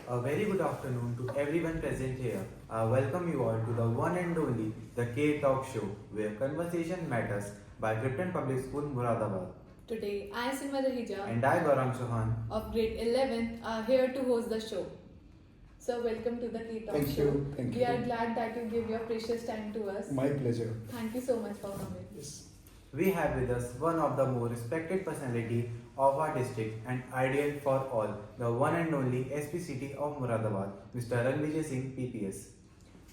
A very good afternoon to everyone present here. I welcome you all to the one and only The K Talk Show, where conversation matters by Krypton Public School, Moradabad. Today, I, SINGH And I, Gaurang Chauhan, of grade 11th are here to host the show. So, welcome to the K Talk Thank Show. you. Thank We you. are glad that you give your precious time to us. My pleasure. Thank you so much for coming. Yes. we have with us one of the more respected personality of our district and ideal for all, the one and only SP City of Moradabad, Mr. Vijay Singh, PPS.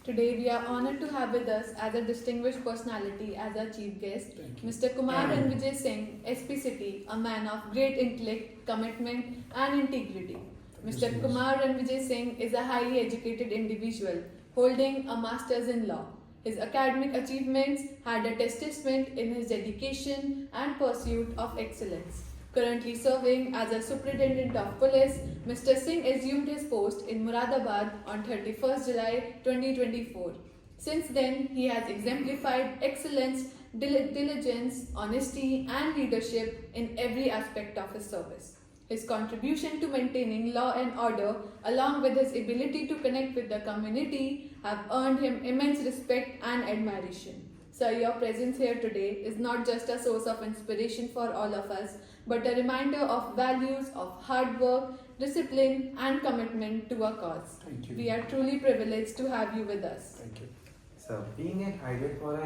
Today, we are honored to have with us as a distinguished personality as our chief guest, Thank you. Mr. KUMAR and Vijay Singh, SP City, a man of great intellect, commitment, and integrity. Mr. KUMAR and Vijay Singh is a highly educated individual holding a master's in law. His academic achievements had a testament in his dedication and pursuit of excellence. Currently serving as a superintendent of police, Mr. Singh assumed his post in Moradabad on 31st July 2024. Since then, he has exemplified excellence, diligence, honesty, and leadership in every aspect of his service. His contribution to maintaining law and order, along with his ability to connect with the community, have earned him immense respect and admiration. Sir, your presence here today is not just a source of inspiration for all of us, but a reminder of values of hard work, discipline, and commitment to a cause. Thank you. We are truly privileged to have you with us. Thank you. So, being an ideal for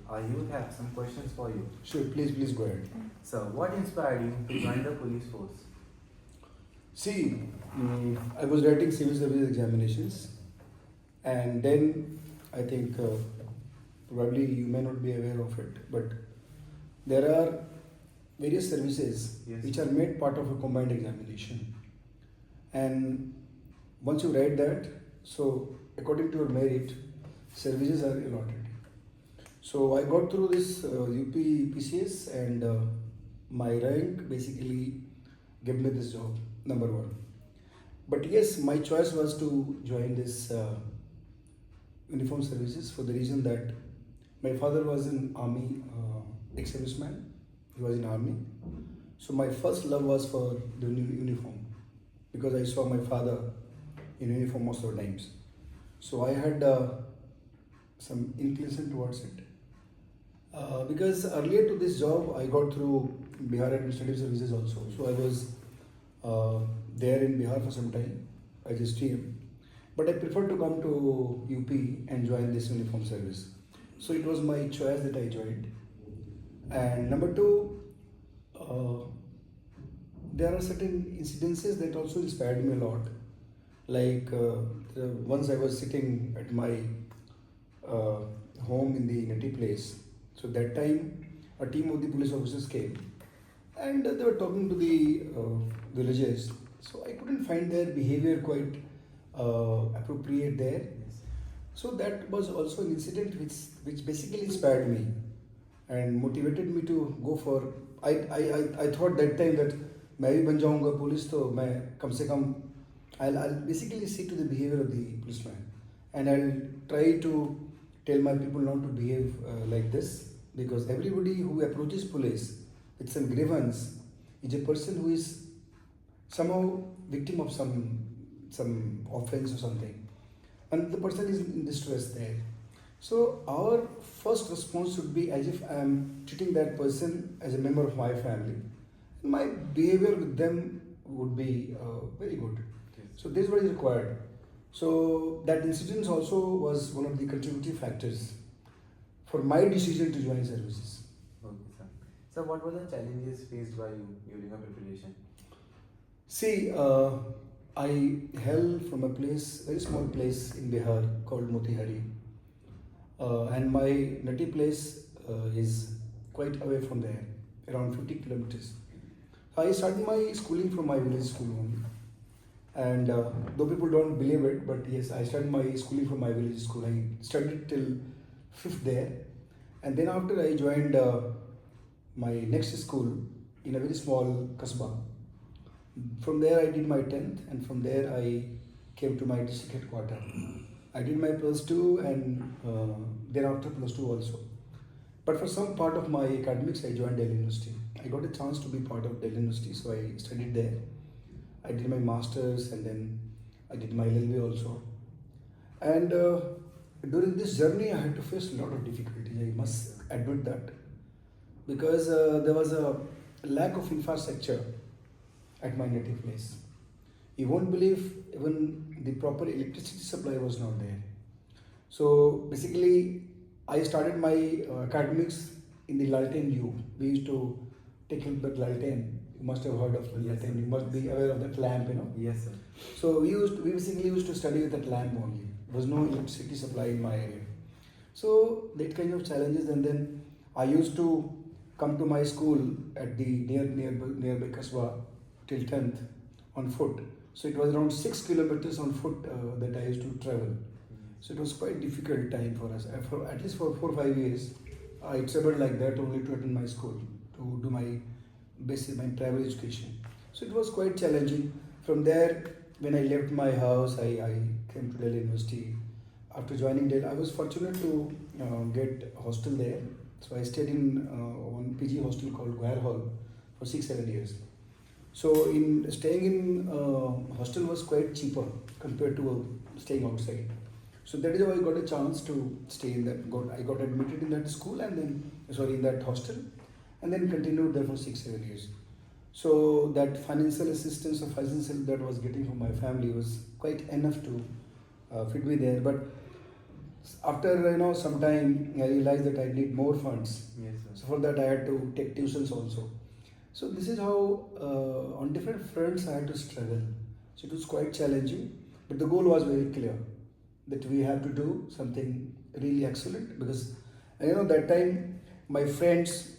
our youth have some questions for you. Sure, please go ahead. So, what inspired you to join the police force? See, I was writing civil service examinations, and then I think probably you may not be aware of it, but there are various services Yes. which are made part of a combined examination. And once you write that, so according to your merit, services are allotted. So I got through this UP PCS, and my rank basically gave me this job, number one. But yes, my choice was to join this uniform services for the reason that my father was in army, ex-serviceman. He was in army. So my first love was for the uniform, because I saw my father in uniform most of the times. So I had some inclination towards it. Because earlier to this job, I got through Bihar Administrative Services also. So I was there in Bihar for some time as a STM. But I preferred to come to UP and join this uniform service. So it was my choice that I joined. And number two, there are certain incidences that also inspired me a lot. Like once I was sitting at my home in the native place. So that time a team of the police officers came, and they were talking to the villagers. So I couldn't find their behavior quite appropriate there. Yes. So that was also an incident which basically inspired me and motivated me to go for. I thought that time that मैं भी बन जाऊंगा police, तो मैं कम से कम I'll basically see to the behavior of the policeman, and I'll try to tell my people not to behave like this, because everybody who approaches police with some grievance is a person who is somehow victim of some offense or something, and the person is in distress there. So our first response should be as if I am treating that person as a member of my family. My behavior with them would be very good. Yes. So this is what is required. So that incident also was one of the contributing factors for my decision to join services. Okay, sir. So, what were the challenges faced by you during your preparation? See, I hail from a place, very small place in Bihar called Motihari, and my native place is quite away from there, around 50 kilometers. I started my schooling from my village school only. And though people don't believe it, but yes, I started my schooling from my village school. I studied till 5th there, and then after I joined my next school in a very small kasbah. From there I did my 10th, and from there I came to my district headquarters. I did my +2, and then after +2 also. But for some part of my academics, I joined Delhi University. I got a chance to be part of Delhi University, so I studied there. I did my masters, and then I did my LLB also. And during this journey, I had to face a lot of difficulties. I must admit that, because there was a lack of infrastructure at my native place. You won't believe, even the proper electricity supply was not there. So basically, I started my academics in the Lalten U. We used to take in the Lalten. You must have heard of the Yes, Lalten. sir. You must be aware of that lamp, Yes, sir. So we basically used to study with that lamp only. There was no electricity supply in my area. So that kind of challenges, and then I used to come to my school at the nearby Kasba till 10th on foot. So it was around 6 kilometers on foot that I used to travel. So it was quite difficult time for us. For at least for 4 or 5 years, I traveled like that only to attend my school, to do my basic my primary education. So it was quite challenging. From there, when I left my house, I came to Delhi University. After joining Delhi, I was fortunate to get a hostel there. So I stayed in one PG hostel called Guar Hall for 6-7 years. So in staying in hostel was quite cheaper compared to staying outside. So that is how I got a chance to stay in that. I got admitted in that school, and then in that hostel, and then continued there for 6-7 years. So that financial assistance or financial that I was getting from my family was quite enough to fit me there. But after some time, I realized that I need more funds. Yes, sir. So for that, I had to take tuitions also. So this is how on different fronts I had to struggle. So it was quite challenging, but the goal was very clear, that we have to do something really excellent, because that time my friends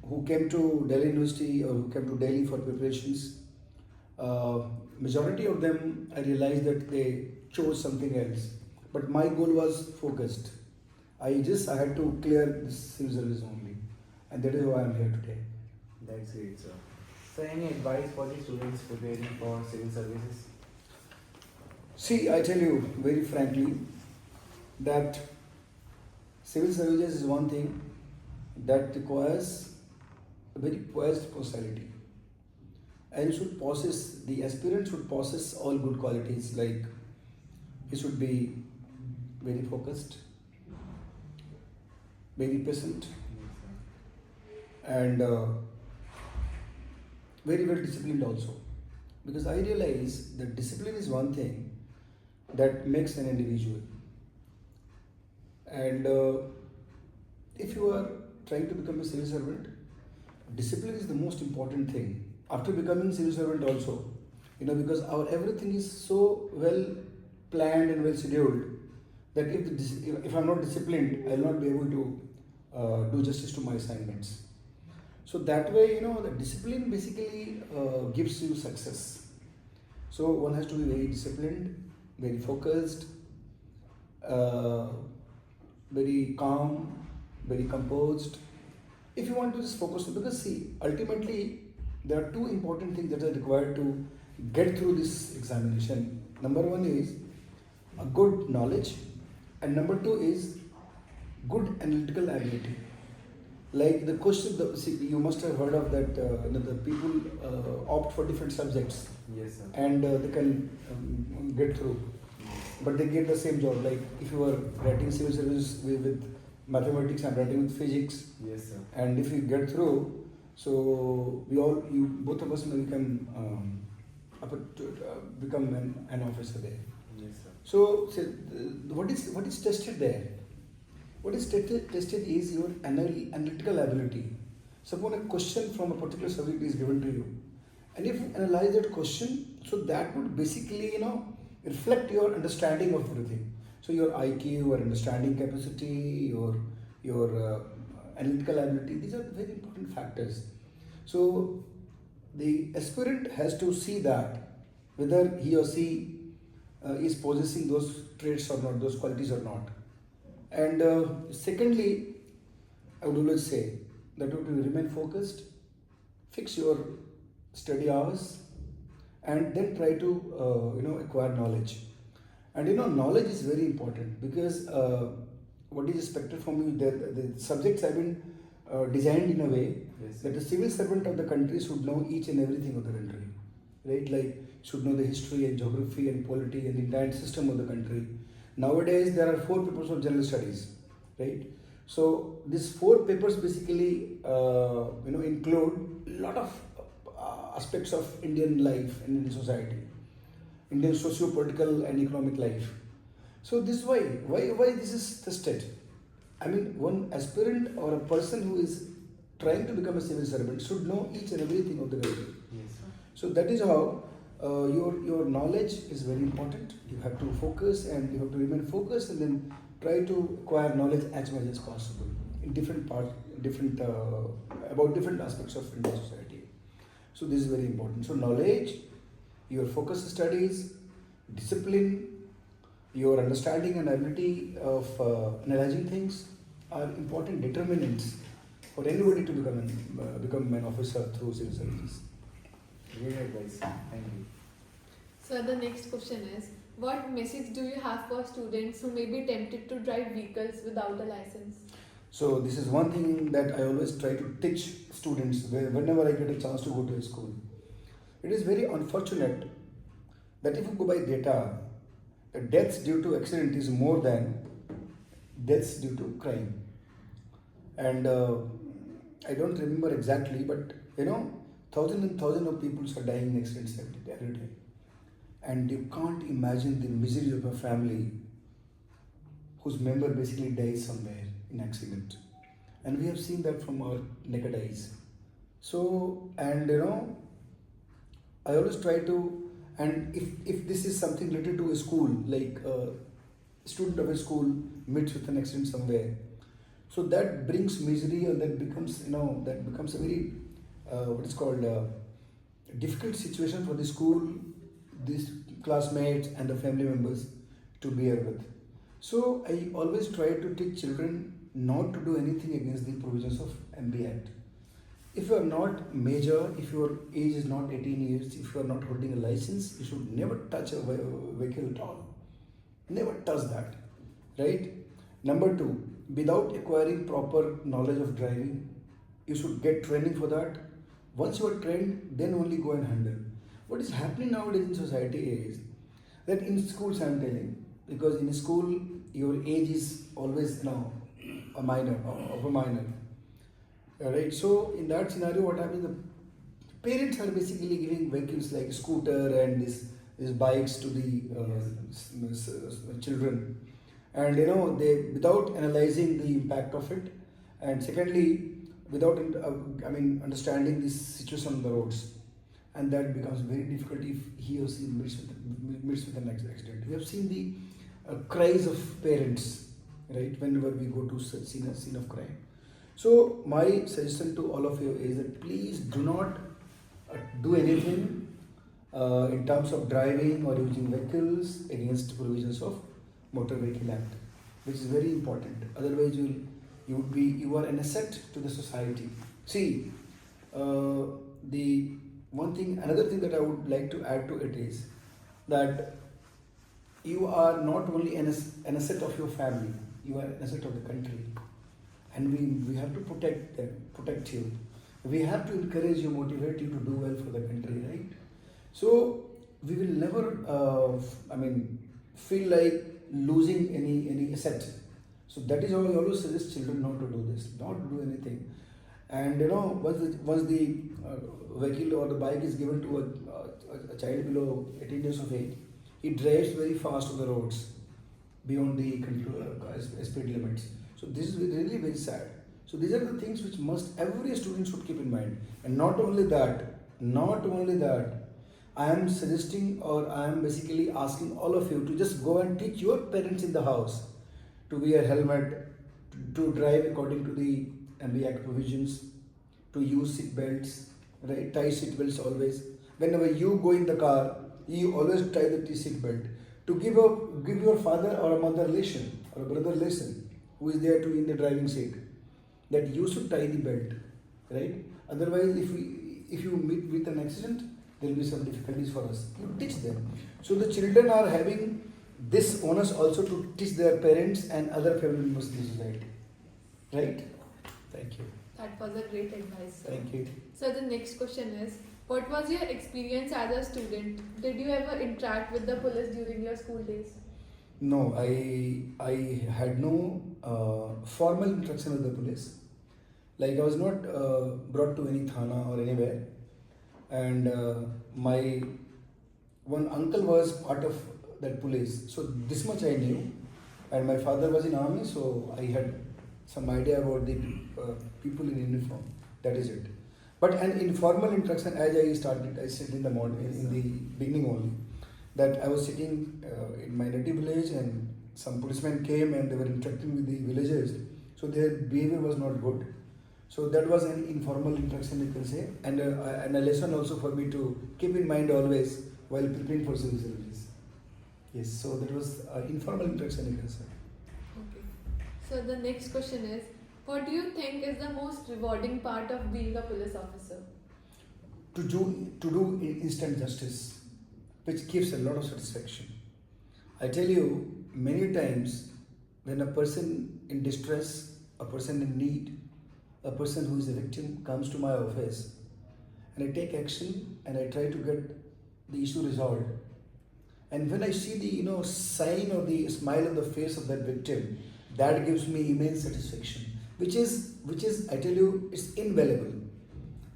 who came to Delhi University or who came to Delhi for preparations, majority of them, I realized that they chose something else. But my goal was focused. I had to clear this civil service only, and that is why I am here today. That's great, sir. So, any advice for the students preparing for civil services? See, I tell you very frankly that civil services is one thing that requires a very poised personality, and the aspirant should possess all good qualities, like he should be very focused, very patient, and very well disciplined also. Because I realize that discipline is one thing that makes an individual. And if you are trying to become a civil servant, discipline is the most important thing. After becoming civil servant also, because our everything is so well planned and well scheduled that if I'm not disciplined, I'll not be able to do justice to my assignments. So that way, the discipline basically gives you success. So one has to be very disciplined, very focused, very calm, very composed. If you want to just focus, because see, ultimately there are two important things that are required to get through this examination. Number one is a good knowledge, and number two is good analytical ability. Like the question, you must have heard of that. The people opt for different subjects, Yes, sir. and they can get through, but they get the same job. Like if you are writing civil service with mathematics, I'm writing with physics, Yes, sir. and if you get through, so both of us may become an officer there. Yes, sir. So what is tested there? What is tested is your analytical ability. Suppose a question from a particular subject is given to you, and if you analyze that question, so that would basically reflect your understanding of everything. So your IQ, your understanding capacity, your analytical ability, these are very important factors. So the aspirant has to see that whether he or she is possessing those traits or not, those qualities or not. And secondly, I would always say that you have to remain focused, fix your study hours, and then try to acquire knowledge. And knowledge is very important, because what is expected from you, the subjects have been designed in a way Yes. that the civil servant of the country should know each and everything of the country. right? Like should know the history and geography and polity and the entire system of the country. Nowadays there are 4 papers of general studies, right? So these 4 papers basically include a lot of aspects of Indian life and Indian society, Indian socio-political and economic life. So this is why this is tested. I mean, one aspirant or a person who is trying to become a civil servant should know each and everything of the country. Yes. So that is how your knowledge is very important. You have to focus and you have to remain focused and then try to acquire knowledge as much as possible in different about different aspects of Indian society. So this is very important. So knowledge, your focused studies, discipline, your understanding and ability of analyzing things are important determinants for anybody to become an officer through civil services. Great advice. Thank you. So the next question is, what message do you have for students who may be tempted to drive vehicles without a license? So this is one thing that I always try to teach students whenever I get a chance to go to a school. It is very unfortunate that if you go by data, the deaths due to accident is more than deaths due to crime. And I don't remember exactly, but thousands and thousands of people are dying in accidents every day. And you can't imagine the misery of a family whose member basically dies somewhere in accident. And we have seen that from our naked eyes. So, and I always try to, and if this is something related to a school, like a student of a school meets with an accident somewhere, so that brings misery, and that becomes a very what is called a difficult situation for the school, these classmates and the family members to bear with. So I always try to teach children not to do anything against the provisions of MB Act. If you are not major, if your age is not 18 years, if you are not holding a license, you should never touch a vehicle at all. Never touch that, right? Number 2, without acquiring proper knowledge of driving, you should get training for that. Once you are trained, then only go and handle. What is happening nowadays in society is that in schools, I am telling, because in school your age is always now a minor. Right? So in that scenario, what happens? The parents are basically giving vehicles like scooter and these bikes to the children, and they without analyzing the impact of it, and secondly without understanding this situation on the roads, and that becomes very difficult if he or she meets with an accident. We have seen the cries of parents, right, whenever we go to scene of crime. So my suggestion to all of you is that please do not do anything in terms of driving or using vehicles against provisions of Motor Vehicle Act, which is very important. Otherwise, you are an asset to the society. See, another thing that I would like to add to it is that you are not only an asset of your family, you are an asset of the country, and we have to protect you. We have to encourage you, motivate you to do well for the country, right? So we will never, feel like losing any asset. So that is how I always suggest children not to do this, not to do anything. And once the vehicle or the bike is given to a child below 18 years of age, he drives very fast on the roads beyond the speed limits. So this is really very sad. So these are the things which every student should keep in mind. And not only that, I am suggesting, or I am basically asking all of you to just go and teach your parents in the house to wear helmet, to drive according to the MB Act provisions, to use seat belts, right? Tie seat belts always. Whenever you go in the car, you always tie the seat belt. To give your father or a mother lesson or a brother lesson who is there in the driving seat, that you should tie the belt, right? Otherwise, if you meet with an accident, there will be some difficulties for us. You teach them. So the children are having this onus also to teach their parents and other family members in the society, right? Thank you. That was a great advice, sir. Thank you. So the next question is, What was your experience as a student? Did you ever interact with the police during your school days? No, I had no formal interaction with the police. Like I was not brought to any thana or anywhere, and my one uncle was part of that police. So this much I knew, and my father was in army, so I had some idea about the people in uniform. That is it. But an informal interaction, as I said in the morning, in the beginning only, that I was sitting in my native village, and some policemen came and they were interacting with the villagers. So their behavior was not good. So that was an informal interaction, you can say, and a lesson also for me to keep in mind always while preparing for civil service. Yes, so that was informal interaction, you can say. Okay. So the next question is, what do you think is the most rewarding part of being a police officer? To do instant justice, which gives a lot of satisfaction. I tell you, many times when a person in distress, a person in need, a person who is a victim comes to my office, and I take action and I try to get the issue resolved. And when I see the sign or the smile on the face of that victim, that gives me immense satisfaction, which is I tell you, it's invaluable.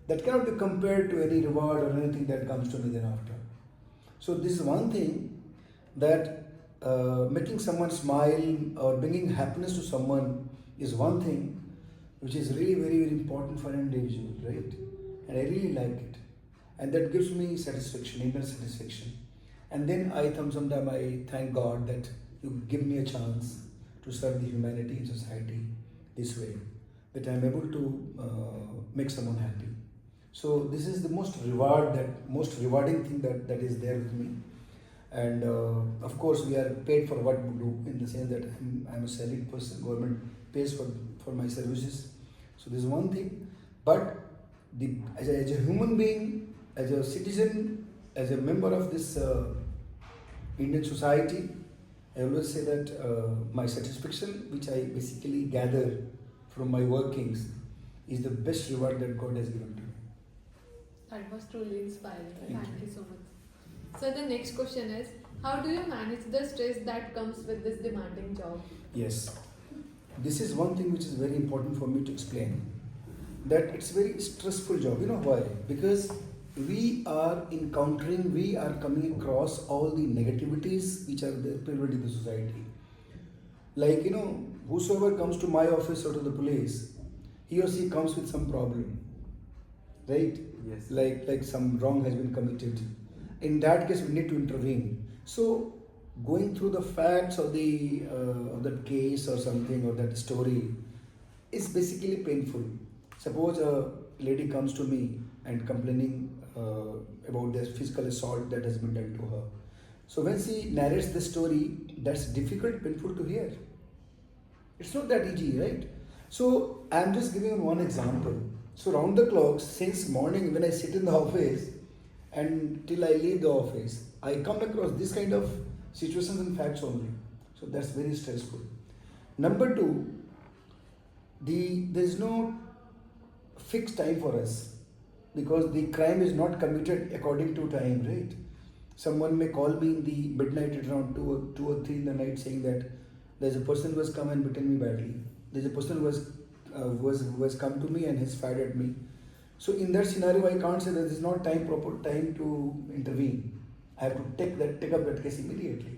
That cannot be compared to any reward or anything that comes to me thereafter. So this is one thing, that making someone smile or bringing happiness to someone is one thing which is really very, very important for an individual, right? And I really like it. And that gives me satisfaction, inner satisfaction. And then sometimes I thank God that you give me a chance to serve the humanity in society this way, that I am able to make someone happy. So this is the most rewarding thing that is there with me. And of course we are paid for what we do, in the sense that I'm a salaried person, government pays for my services. So this is one thing. But as a human being, as a citizen, as a member of this Indian society, I always say that my satisfaction, which I basically gather from my workings, is the best reward that God has given to me. That was truly inspiring. Thank Thank you so much. So the next question is, how do you manage the stress that comes with this demanding job? Yes, this is one thing which is very important for me to explain. That it's a very stressful job. You know why? Because we are coming across all the negativities which are there prevalent in the society. Like, whosoever comes to my office or to the police, he or she comes with some problem, right? Yes. Like some wrong has been committed. In that case, we need to intervene. So, going through the facts of that case or something, or that story, is basically painful. Suppose a lady comes to me and complaining about the physical assault that has been done to her. So when she narrates the story, that's difficult, painful to hear. It's not that easy, right? So I'm just giving you one example. So round the clock, since morning when I sit in the office and till I leave the office, I come across this kind of situations and facts only. So that's very stressful. Number two, there's no fixed time for us, because the crime is not committed according to time, right? Someone may call me in the midnight at around 2 or 3 in the night saying that there's a person who has come and bitten me badly. There's a person who has come to me and has fired at me. So in that scenario, I can't say that there's not proper time to intervene. I have to take up that case immediately.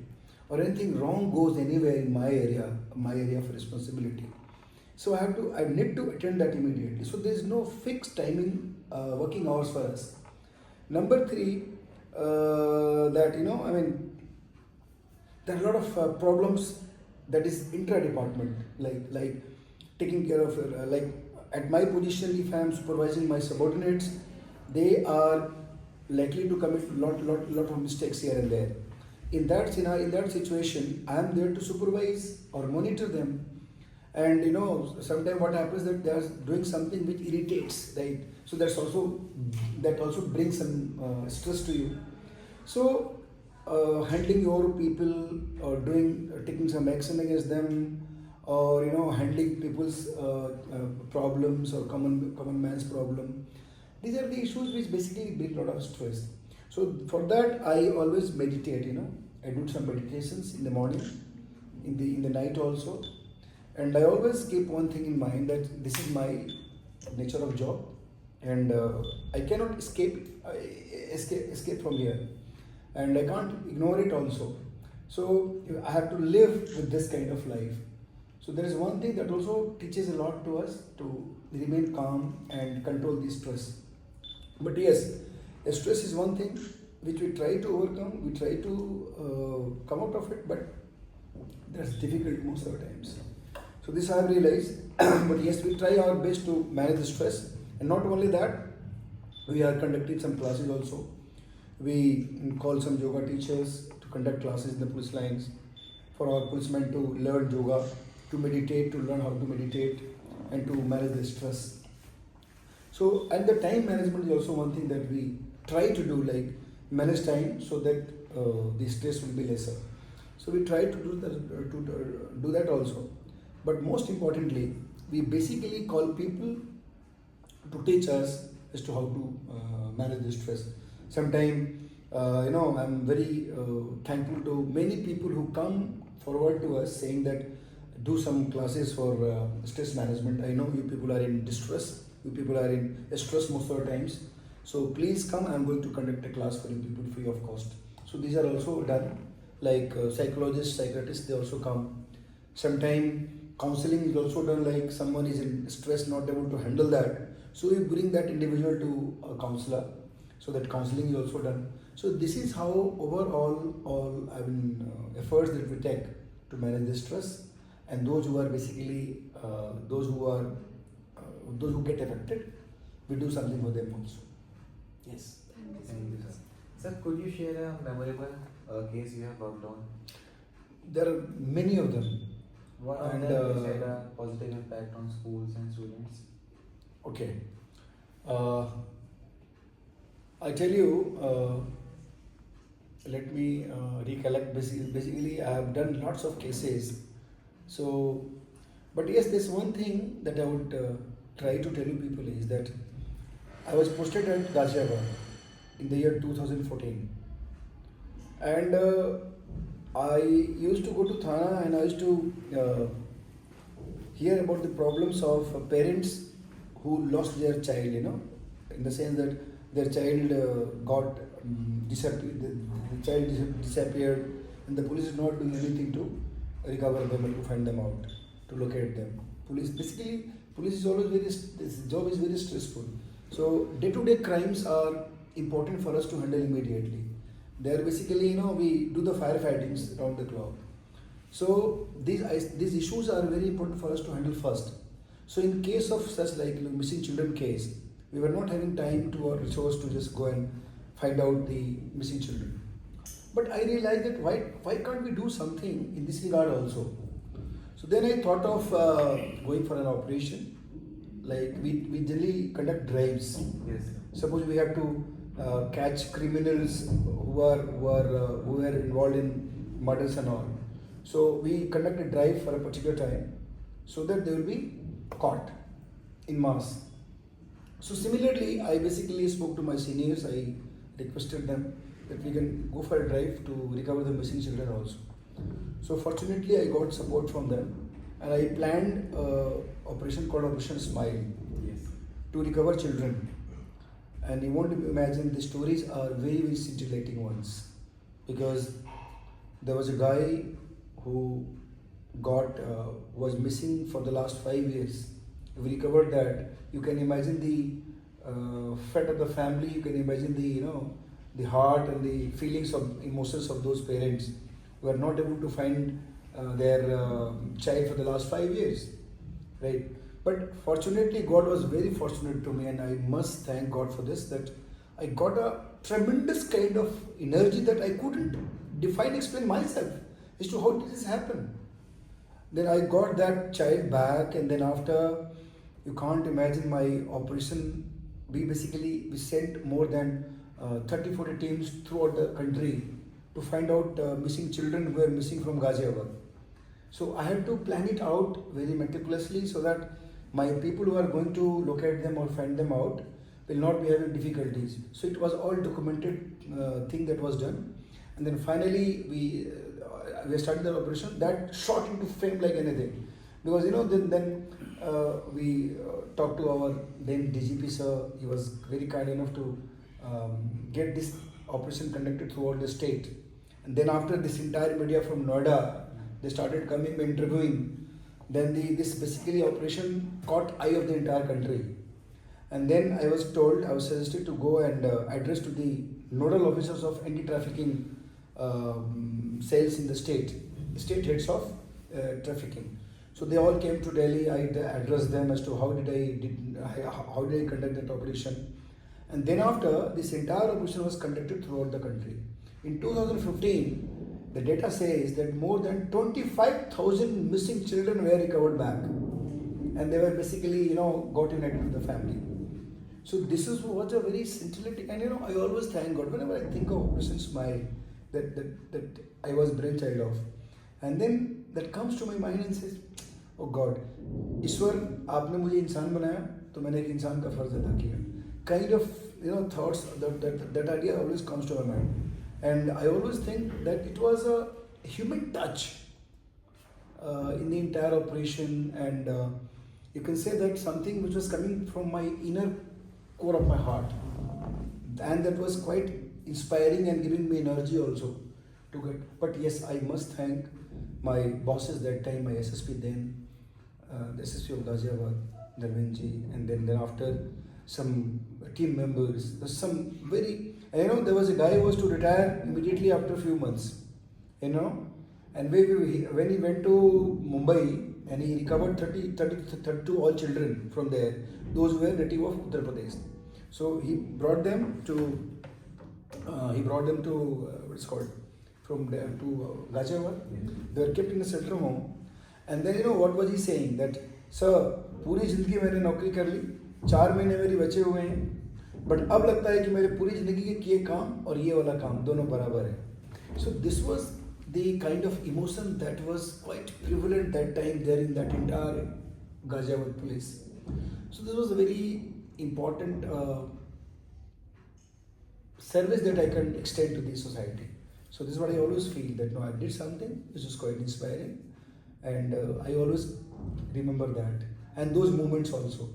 Or anything wrong goes anywhere in my area of responsibility. So I need to attend that immediately. So there is no fixed timing, working hours for us. Number 3, there are a lot of problems that is intra-department, like taking care of, like at my position, if I am supervising my subordinates, they are likely to commit lot of mistakes here and there. In that scenario, in that situation, I am there to supervise or monitor them. And sometimes what happens that they are doing something which irritates, right? So that also brings some stress to you. So handling your people, or taking some action against them, or handling people's problems or common man's problem, These are the issues which basically bring a lot of stress. So for that, I always meditate. I do some meditations in the morning, in the night also, and I always keep one thing in mind, that this is my nature of job, and I cannot escape from here, and I can't ignore it also. So I have to live with this kind of life. So there is one thing that also teaches a lot to us, to remain calm and control the stress. But yes, stress is one thing which we try to overcome, we try to come out of it, but that's difficult most of the times. So this I have realized, but yes, we try our best to manage the stress. And not only that, we are conducting some classes also. We call some yoga teachers to conduct classes in the police lines for our policemen to learn yoga, to meditate, to learn how to meditate, and to manage the stress. So, and the time management is also one thing that we try to do, like manage time so that the stress will be lesser. So we try to do that also. But most importantly, we basically call people to teach us as to how to manage the stress. Sometimes, I'm very thankful to many people who come forward to us saying that do some classes for stress management. I know you people are in distress, you people are in stress most of the times. So please come, I'm going to conduct a class for you people free of cost. So these are also done, like psychologists, psychiatrists, they also come. Sometimes counseling is also done, like someone is in stress, not able to handle that. So we bring that individual to a counselor, so that counseling is also done. So this is how overall all efforts that we take to manage the stress, and those who are basically those who get affected, we do something for them also. Yes. Thank you, sir. Sir, could you share a memorable case you have worked on? There are many of them. One of And, them which had a positive impact on schools and students. Okay. I tell you, let me recollect. Basically, I have done lots of cases. So, but yes, there's one thing that I would try to tell you people is that I was posted at Ghaziabad in the year 2014, and I used to go to Thana, and I used to hear about the problems of parents who lost their child, in the sense that their child got disappeared, the child disappeared, and the police is not doing anything to recover them and to find them out, to locate them. Police is always this job is very stressful. So day-to-day crimes are important for us to handle immediately. They are basically, we do the firefightings around the clock. So these issues are very important for us to handle first. So in case of such like missing children case, we were not having time to or resource to just go and find out the missing children. But I realized that why can't we do something in this regard also? So then I thought of going for an operation. Like we generally conduct drives. Yes. Suppose we have to catch criminals who were involved in murders and all. So we conduct a drive for a particular time so that they will be caught in mass. So similarly, I basically spoke to my seniors. I requested them that we can go for a drive to recover the missing children also. So fortunately, I got support from them, and I planned operation called Operation Smile. Yes. To recover children. And you won't imagine, the stories are very, very scintillating ones, because there was a guy who was missing for the last 5 years. We recovered that. You can imagine the fate of the family. You can imagine the heart and the feelings of emotions of those parents who are not able to find their child for the last 5 years, right? But fortunately, God was very fortunate to me, and I must thank God for this, that I got a tremendous kind of energy that I couldn't explain myself as to how did this happen. Then I got that child back, and then after, you can't imagine my operation. We sent more than 30-40 teams throughout the country to find out missing children who were missing from Ghaziabad. So I had to plan it out very meticulously so that my people who are going to locate them or find them out, will not be having difficulties. So it was all documented thing that was done, and then finally we started the operation that shot into fame like anything, because then we talked to our then DGP sir. He was very kind enough to get this operation conducted throughout the state, and then after this entire media from Noida, they started coming interviewing. Then this basically operation caught eye of the entire country. And then I was suggested to go and address to the nodal officers of anti-trafficking cells in the state heads of trafficking. So they all came to Delhi. I addressed them as to how did I conduct that operation. And then after, this entire operation was conducted throughout the country. In 2015, the data says that more than 25,000 missing children were recovered back, and they were basically got united with the family. So this was a very scintillating, and I always thank God whenever I think of Operation Smile that I was brainchild of, and then that comes to my mind and says, oh God, ईश्वर आपने मुझे इंसान बनाया तो मैंने एक इंसान का फर्ज अदा किया. Kind of thoughts that idea always comes to my mind. And I always think that it was a human touch in the entire operation, and you can say that something which was coming from my inner core of my heart, and that was quite inspiring and giving me energy also to get. But yes, I must thank my bosses that time, my SSP then, the SSP of Ghaziabad, Dharmenji, and then after some team members. There's some very, there was a guy who was to retire immediately after a few months, and when he went to Mumbai and he recovered 32 all children from there, those were native of Uttar Pradesh. So he brought them to what's called, from there to Ghaziabad. They were kept in a shelter home, and then what was he saying, that sir, पूरी जिंदगी मैंने नौकरी कर ली, 4 महीने मेरी बचे हुए हैं, बट अब लगता है कि मेरे पूरी जिंदगी के किए काम और ये वाला काम दोनों बराबर है. So this was the kind of emotion that was quite prevalent that time there in that entire Ghaziabad place. So this was a very important service that I can extend to the society. So this is what I always feel, that I did something which was quite inspiring, and I always remember that and those moments also.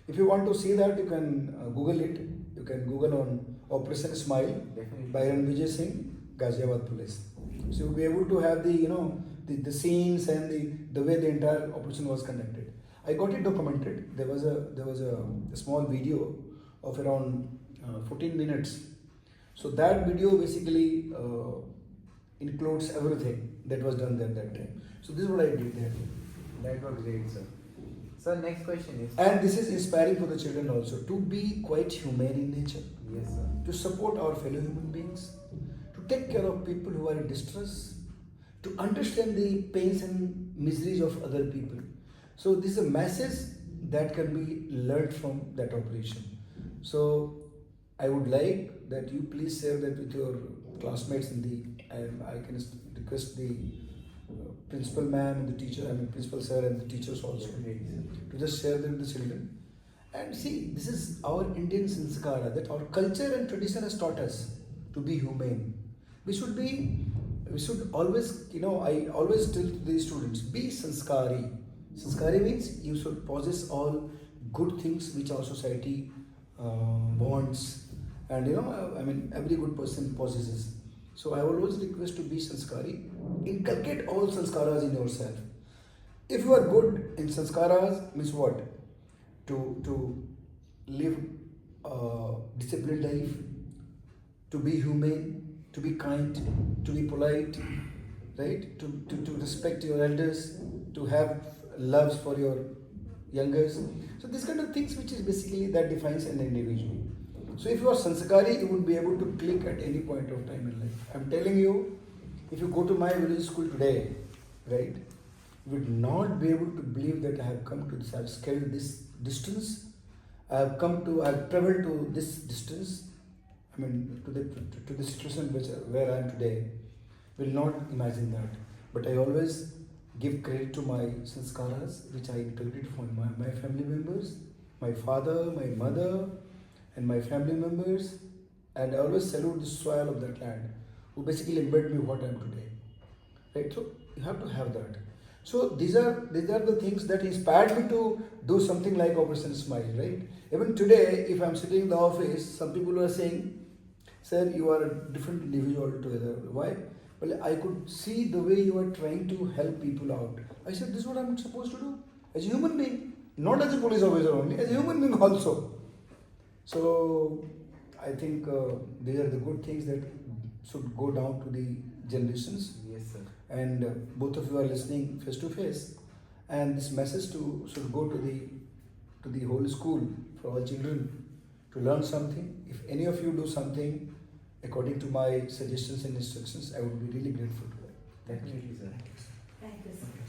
If you want to see that, you can Google it. You can Google on Operation Smile by VIJAY Singh, Ghaziabad Police. So you'll be able to have the scenes and the way the entire operation was conducted. I got it documented. There was a small video of around 14 minutes. So that video basically includes everything that was done there that time. So this is what I did there. That was great, sir. So next question is... And this is inspiring for the children also, to be quite humane in nature. Yes, sir. To support our fellow human beings, to take care of people who are in distress, to understand the pains and miseries of other people. So this is a message that can be learned from that operation. So I would like that you please share that with your classmates in the, I can request the principal ma'am and the teacher, principal sir and the teachers also, to just share them with the children. And see, this is our Indian sanskara, that our culture and tradition has taught us to be humane. We should always, I always tell the students, be sanskari. Sanskari means you should possess all good things which our society wants, and every good person possesses. So I always request to be sanskari. Inculcate all sanskaras in yourself. If you are good in sanskaras, means what? To live a disciplined life, to be humane, to be kind, to be polite, right? To respect your elders, to have loves for your youngers. So these kind of things which is basically that defines an individual. So if you are sanskari, you would be able to click at any point of time in life. I'm telling you, if you go to my village school today, right, you would not be able to believe that I have come to this, I have scaled this distance, I have traveled to this distance, to the situation where I am today. Will not imagine that. But I always give credit to my sanskaras, which I inherited from my family members, my father, my mother, and my family members, and I always salute the soil of that land, who basically made me what I am today. Right? So you have to have that. So these are the things that inspired me to do something like Operation Smile. Right? Even today, if I'm sitting in the office, some people are saying, "Sir, you are a different individual altogether." Why? Well, I could see the way you are trying to help people out. I said, "This is what I'm supposed to do as a human being, not as a police officer only, as a human being also." So I think these are the good things that should go down to the generations. Yes, sir. And both of you are listening face to face, and this message should go to the whole school for all children to learn something. If any of you do something according to my suggestions and instructions, I would be really grateful to that. Definitely, sir. Thank you, sir.